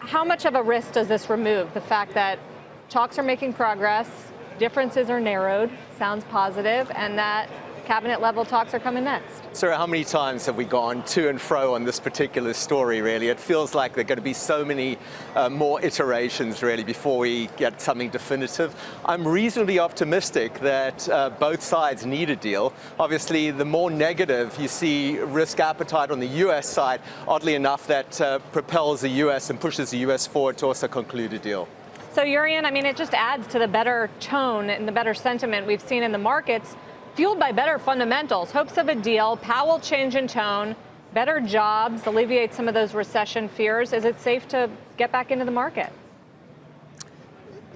How much of a risk does this remove? The fact that talks are making progress, differences are narrowed, sounds positive, and that cabinet level talks are coming next. Sarah, how many times have we gone to and fro on this particular story, really? It feels like there are going to be so many more iterations, really, before we get something definitive. I'm reasonably optimistic that both sides need a deal. Obviously, the more negative you see risk appetite on the US side, oddly enough, that propels the US and pushes the US forward to also conclude a deal. So, Jurrien, I mean, it just adds to the better tone and the better sentiment we've seen in the markets, fueled by better fundamentals, hopes of a deal, Powell change in tone, better jobs, alleviate some of those recession fears. Is it safe to get back into the market?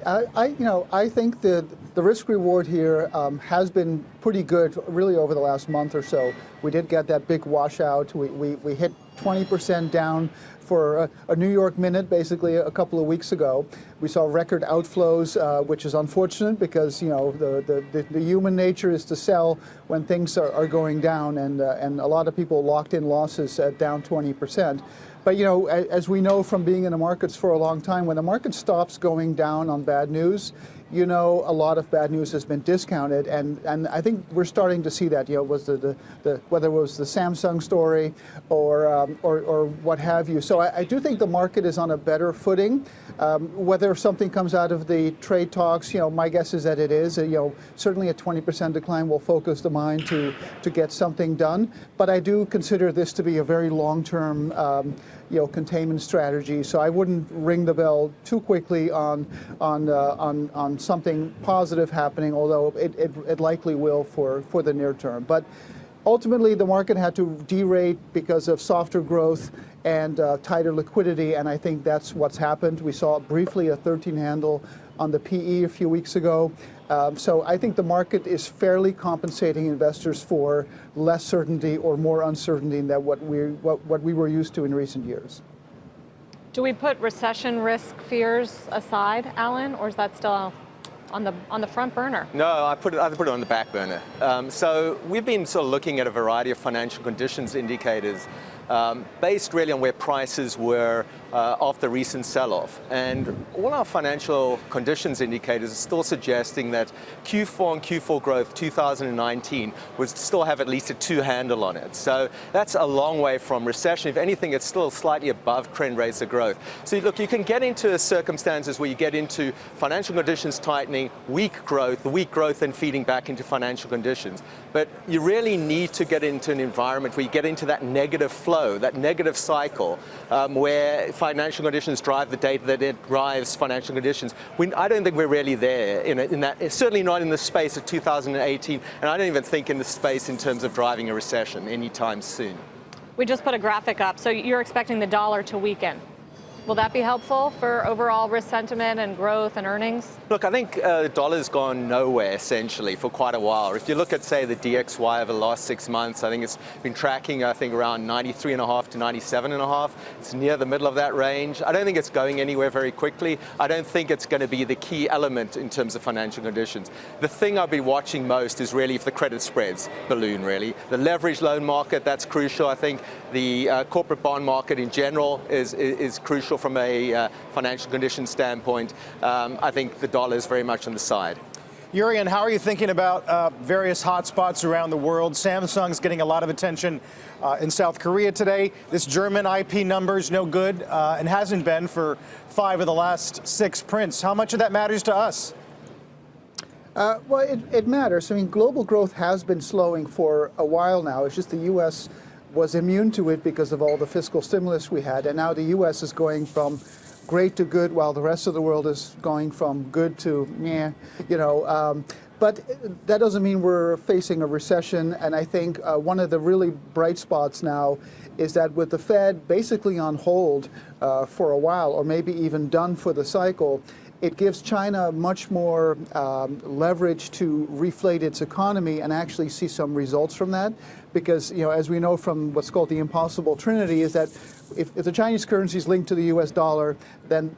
I think the risk reward here has been pretty good, really, over the last month or so. We did get that big washout. We hit 20% down for a New York minute, basically, a couple of weeks ago. We saw record outflows, which is unfortunate because, you know, the human nature is to sell when things are going down, and a lot of people locked in losses at down 20%. But, you know, as we know from being in the markets for a long time, when the market stops going down on bad news, you know, a lot of bad news has been discounted, and I think we're starting to see that. You know, was whether it was the Samsung story or what have you. So I do think the market is on a better footing. Whether something comes out of the trade talks, you know, my guess is that it is. You know, certainly a 20% decline will focus the mind to get something done. But I do consider this to be a very long-term you know, containment strategy. So I wouldn't ring the bell too quickly on something positive happening, although it likely will for the near term. But ultimately, the market had to derate because of softer growth and tighter liquidity, and I think that's what's happened. We saw briefly a 13 handle on the PE a few weeks ago. So I think the market is fairly compensating investors for less certainty or more uncertainty than what we were used to in recent years. Do we put recession risk fears aside, Alan, or is that still on the front burner? No, I put it on the back burner. So we've been sort of looking at a variety of financial conditions indicators based really on where prices were after recent sell-off. And all our financial conditions indicators are still suggesting that Q4 and Q4 growth 2019 would still have at least a 2 handle on it. So that's a long way from recession. If anything, it's still slightly above trend rates of growth. So look, you can get into circumstances where you get into financial conditions tightening, weak growth and feeding back into financial conditions. But you really need to get into an environment where you get into that negative flow, that negative cycle, where financial conditions drive the data that it drives financial conditions. I don't think we're really there in that, certainly not in the space of 2018, and I don't even think in the space in terms of driving a recession anytime soon. We just put a graphic up, so you're expecting the dollar to weaken. Will that be helpful for overall risk sentiment and growth and earnings? Look, I think the dollar's gone nowhere, essentially, for quite a while. If you look at, say, the DXY over the last 6 months, I think it's been tracking, around 93.5 to 97.5. It's near the middle of that range. I don't think it's going anywhere very quickly. I don't think it's going to be the key element in terms of financial conditions. The thing I'll be watching most is really if the credit spreads balloon, really. The leveraged loan market, that's crucial. I think the corporate bond market in general is crucial from a financial condition standpoint. I think the dollar is very much on the side. Jurrien, how are you thinking about various hotspots around the world? Samsung's getting a lot of attention in South Korea today. This German IP number's no good and hasn't been for 5 of the last 6 prints. How much of that matters to us? Well, it matters. I mean, global growth has been slowing for a while now. It's just the U.S. was immune to it because of all the fiscal stimulus we had, and now the U.S. is going from great to good, while the rest of the world is going from good to meh, you know. But that doesn't mean we're facing a recession, and I think one of the really bright spots now is that with the Fed basically on hold for a while, or maybe even done for the cycle, it gives China much more leverage to reflate its economy and actually see some results from that. Because, you know, as we know from what's called the impossible trinity, is that if the Chinese currency is linked to the U.S. dollar, then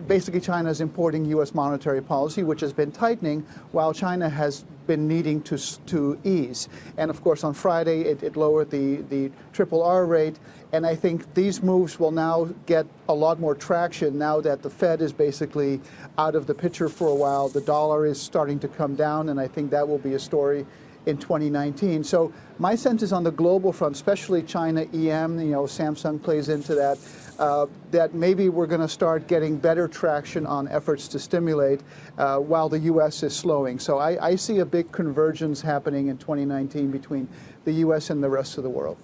basically China is importing U.S. monetary policy, which has been tightening, while China has been needing to ease. And of course, on Friday, it lowered the triple R rate. And I think these moves will now get a lot more traction now that the Fed is basically out of the picture for a while. The dollar is starting to come down, and I think that will be a story in 2019. So my sense is on the global front, especially China EM, Samsung plays into that, that maybe we're going to start getting better traction on efforts to stimulate while the U.S. is slowing. So I see a big convergence happening in 2019 between the U.S. and the rest of the world.